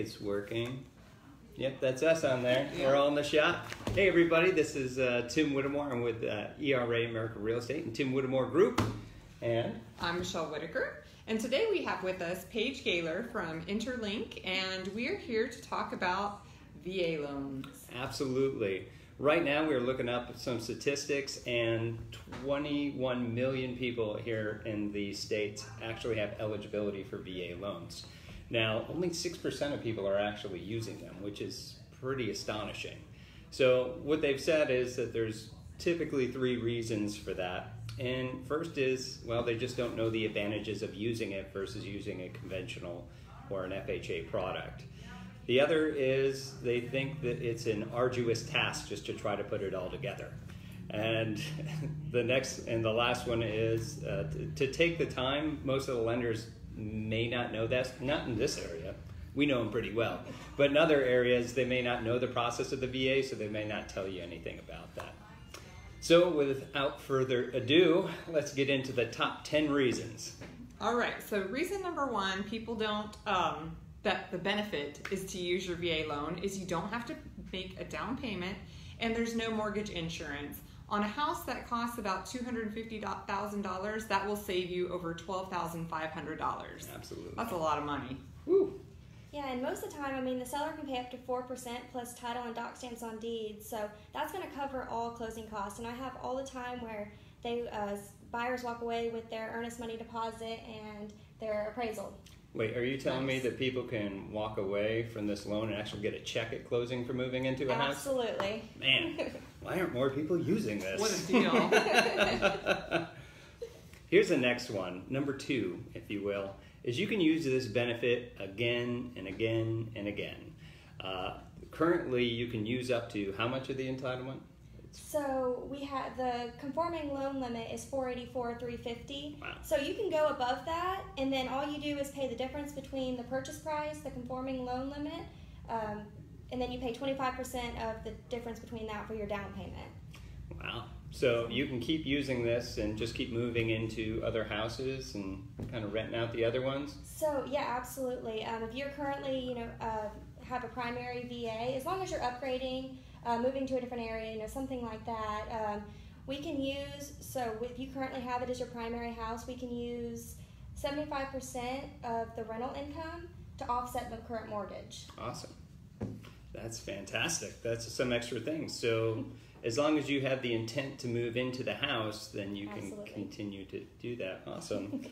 it's working. Yep, that's us on there. We're all in the shot. Hey everybody, this is Tim Whittemore. I'm with ERA American Real Estate and Tim Whittemore Group. And I'm Michelle Whitaker. And today we have with us Paige Gaylor from Interlink, and we are here to talk about VA loans. Absolutely. Right now we're looking up some statistics, and 21 million people here in the States actually have eligibility for VA loans. Now, only 6% of people are actually using them, which is pretty astonishing. So what they've said is that there's typically 3 reasons for that. And first is, well, they just don't know the advantages of using it versus using a conventional or an FHA product. The other is they think that it's an arduous task just to try to put it all together. And the last one is to take the time. Most of the lenders may not know that, not in this area. We know them pretty well. But in other areas, they may not know the process of the VA, so they may not tell you anything about that. So without further ado, let's get into the top 10 reasons. All right, so reason number 1, people don't, that the benefit is to use your VA loan is you don't have to make a down payment and there's no mortgage insurance. On a house that costs about $250,000, that will save you over $12,500. Absolutely. That's a lot of money. Woo. Yeah, and most of the time, I mean, the seller can pay up to 4% plus title and doc stamps on deeds, so that's going to cover all closing costs. And I have all the time where they buyers walk away with their earnest money deposit and their appraisal. Wait, are you telling me that people can walk away from this loan and actually get a check at closing for moving into a house? Absolutely. Man, why aren't more people using this? What a deal. Here's the next one, number 2, if you will, is you can use this benefit again and again and again. Currently, you can use up to how much of the entitlement? So we have the conforming loan limit is $484,350. Wow. So you can go above that, and then all you do is pay the difference between the purchase price, the conforming loan limit, and then you pay 25% of the difference between that for your down payment. Wow. So you can keep using this and just keep moving into other houses and kind of renting out the other ones? So yeah, absolutely. If you're currently, have a primary VA, as long as you're upgrading, moving to a different area, something like that, we can use, so if you currently have it as your primary house, we can use 75% of the rental income to offset the current mortgage. Awesome. That's fantastic. That's some extra things. So as long as you have the intent to move into the house, then you can continue to do that. Awesome.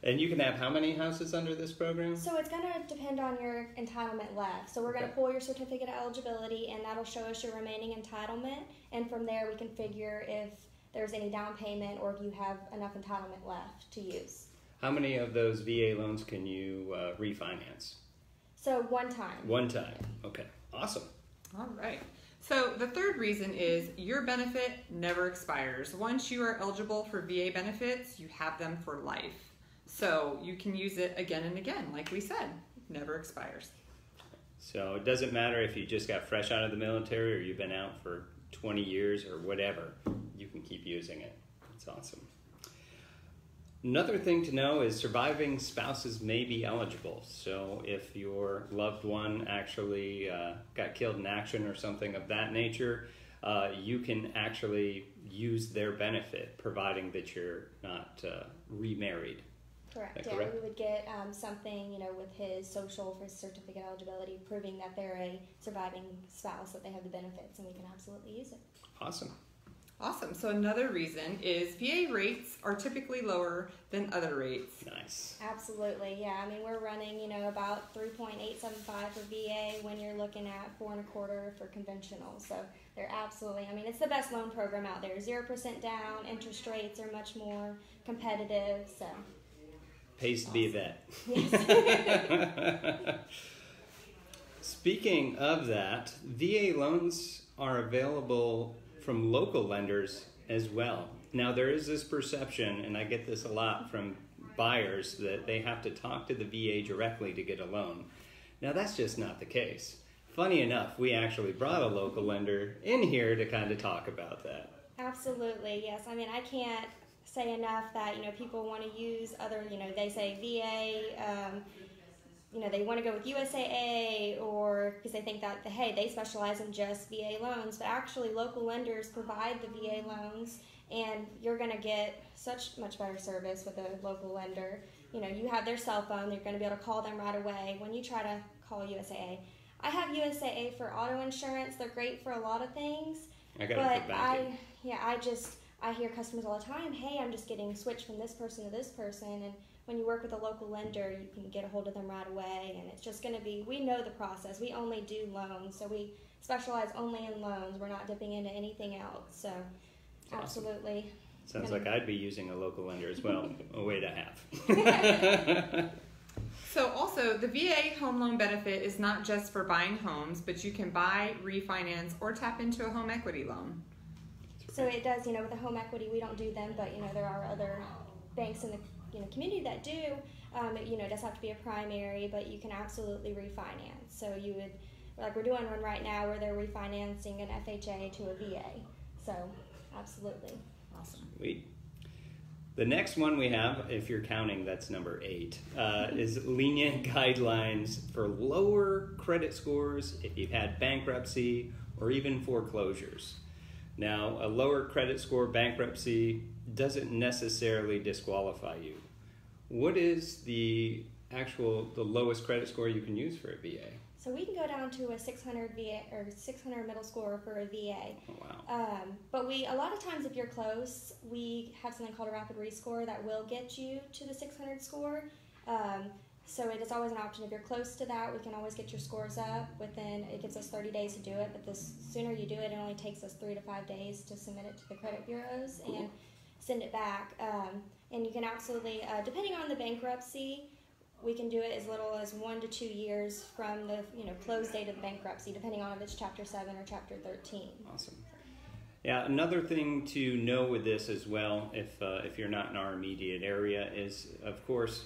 And you can have how many houses under this program? So it's going to depend on your entitlement left. So we're going to pull your certificate of eligibility, and that'll show us your remaining entitlement. And from there, we can figure if there's any down payment or if you have enough entitlement left to use. How many of those VA loans can you refinance? So one time. One time. Okay. Awesome. All right. So the third reason is your benefit never expires. Once you are eligible for VA benefits, you have them for life. So you can use it again and again, like we said, never expires. So it doesn't matter if you just got fresh out of the military or you've been out for 20 years or whatever, you can keep using it. It's awesome. Another thing to know is surviving spouses may be eligible. So if your loved one actually got killed in action or something of that nature, you can actually use their benefit, providing that you're not remarried. Correct. Yeah, correct? We would get something, with his social for his certificate of eligibility, proving that they're a surviving spouse, that they have the benefits, and we can absolutely use it. Awesome. Awesome. So another reason is VA rates are typically lower than other rates. Nice. Absolutely. Yeah. I mean, we're running, about 3.875 for VA when you're looking at 4.25 for conventional. So they're absolutely, it's the best loan program out there. 0% down. Interest rates are much more competitive. So. Pays to be a vet. Yes. Speaking of that, VA loans are available from local lenders as well. Now there is this perception, and I get this a lot from buyers, that they have to talk to the VA directly to get a loan. Now that's just not the case. Funny enough, we actually brought a local lender in here to kind of talk about that. Absolutely, yes. I can't say enough that, people want to use other, they say VA they want to go with USAA, or because they think that, hey, they specialize in just VA loans, but actually local lenders provide the VA loans, and you're going to get such much better service with a local lender. You have their cell phone, you're going to be able to call them right away when you try to call USAA. I have USAA for auto insurance. They're great for a lot of things. I hear customers all the time, hey, I'm just getting switched from this person to this person, and when you work with a local lender, you can get a hold of them right away, and it's just going to be, we know the process. We only do loans, so we specialize only in loans. We're not dipping into anything else, so absolutely. Awesome. Sounds like I'd be using a local lender as well. A way to have. So also, the VA home loan benefit is not just for buying homes, but you can buy, refinance, or tap into a home equity loan. So it does, with the home equity, we don't do them, but, there are other banks in the community that do. It does have to be a primary, but you can absolutely refinance. So you would, like we're doing one right now where they're refinancing an FHA to a VA. So absolutely. Awesome. Sweet. The next one we have, if you're counting, that's number 8, is lenient guidelines for lower credit scores if you've had bankruptcy or even foreclosures. Now, a lower credit score bankruptcy doesn't necessarily disqualify you. What is the lowest credit score you can use for a VA? So we can go down to a 600 VA or 600 middle score for a VA. Oh, wow. But a lot of times if you're close, we have something called a rapid rescore that will get you to the 600 score. So it is always an option. If you're close to that, we can always get your scores up it gives us 30 days to do it, but the sooner you do it, it only takes us 3 to 5 days to submit it to the credit bureaus and send it back. And you can absolutely, depending on the bankruptcy, we can do it as little as 1 to 2 years from the close date of the bankruptcy, depending on if it's Chapter 7 or Chapter 13. Awesome. Yeah, another thing to know with this as well, if you're not in our immediate area, is, of course,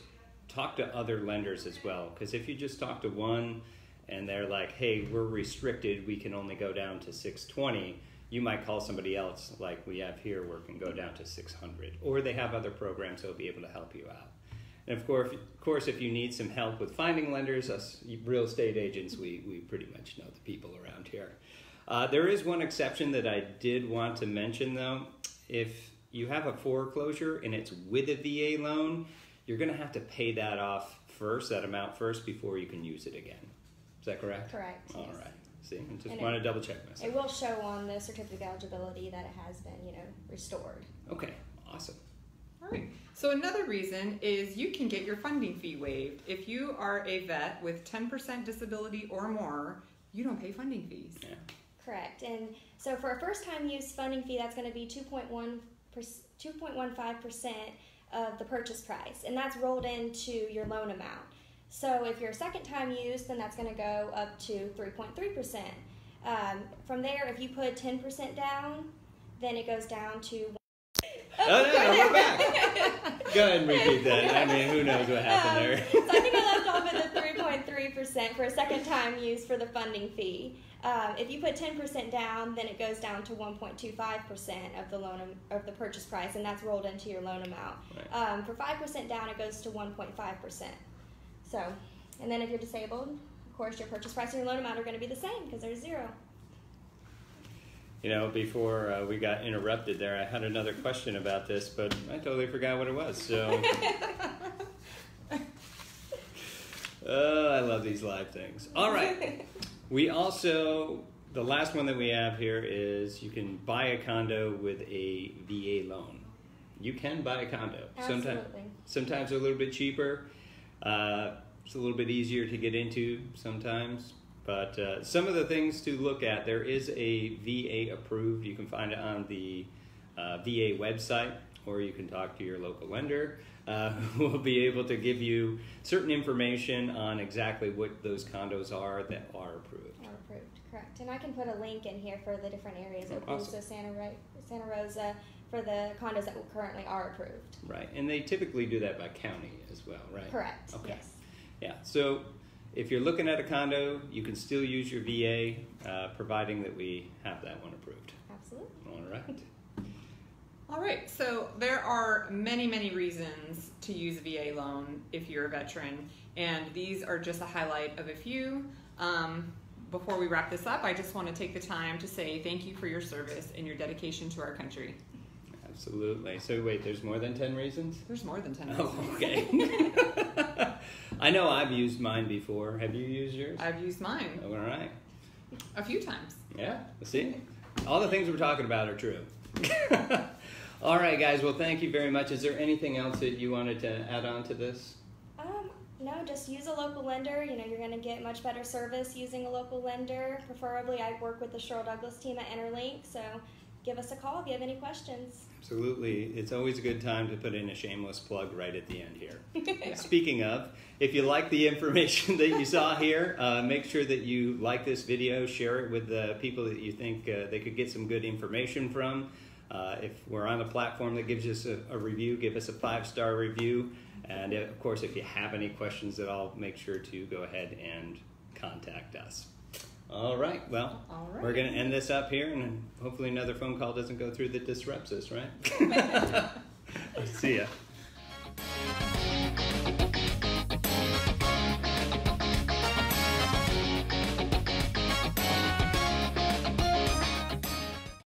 talk to other lenders as well. Because if you just talk to one and they're like, hey, we're restricted, we can only go down to 620, you might call somebody else like we have here where it can go down to 600. Or they have other programs that will be able to help you out. And of course, if you need some help with finding lenders, us real estate agents, we pretty much know the people around here. There is one exception that I did want to mention, though. If you have a foreclosure and it's with a VA loan, you're going to have to pay that off first, that amount first, before you can use it again. Is that correct? Correct. All yes. right. See, I just want to double check myself. It will show on the certificate of eligibility that it has been, restored. Okay. Awesome. All right. So another reason is you can get your funding fee waived. If you are a vet with 10% disability or more, you don't pay funding fees. Yeah. Correct. And so for a first-time use funding fee, that's going to be 2.15% of the purchase price, and that's rolled into your loan amount. So if you're a second-time use, then that's going to go up to 3.3%. From there, if you put 10% down, then it goes down to... Oh, no, we're back. Go ahead and repeat that. I mean, who knows what happened there. So I think I left off at the 3.3% for a second-time use for the funding fee. If you put 10% down, then it goes down to 1.25% of the loan of the purchase price, and that's rolled into your loan amount. Right. For 5% down, it goes to 1.5%. So, and then if you're disabled, of course, your purchase price and your loan amount are going to be the same because there's zero. Before we got interrupted there, I had another question about this, but I totally forgot what it was. So, I love these live things. All right. We also, the last one that we have here is you can buy a condo with a VA loan. You can buy a condo. Absolutely. Sometimes a little bit cheaper. It's a little bit easier to get into sometimes. But some of the things to look at, there is a VA approved. You can find it on the VA website, or you can talk to your local lender. We'll be able to give you certain information on exactly what those condos are that are approved. Are approved, correct. And I can put a link in here for the different areas approved. Awesome. So Santa Rosa for the condos that currently are approved. Right, and they typically do that by county as well, right? Correct, okay. Yes. Yeah, so if you're looking at a condo, you can still use your VA, providing that we have that one approved. Absolutely. All right. All right, so there are many, many reasons to use a VA loan if you're a veteran, and these are just a highlight of a few. Before we wrap this up, I just want to take the time to say thank you for your service and your dedication to our country. Absolutely. So wait, there's more than 10 reasons? There's more than 10 reasons. Oh, okay. I know I've used mine before. Have you used yours? I've used mine All right. a few times. Yeah, see? All the things we're talking about are true. All right, guys. Well, thank you very much. Is there anything else that you wanted to add on to this? No, just use a local lender. You know, you're going to get much better service using a local lender. Preferably, I work with the Sherrill Douglas team at Interlink, so give us a call if you have any questions. Absolutely. It's always a good time to put in a shameless plug right at the end here. Speaking of, if you like the information that you saw here, make sure that you like this video, share it with the people that you think they could get some good information from. If we're on a platform that gives us a review, give us a 5-star review. And of course, if you have any questions at all, make sure to go ahead and contact us. All right, well, we're going to end this up here, and hopefully another phone call doesn't go through that disrupts us, right? See ya.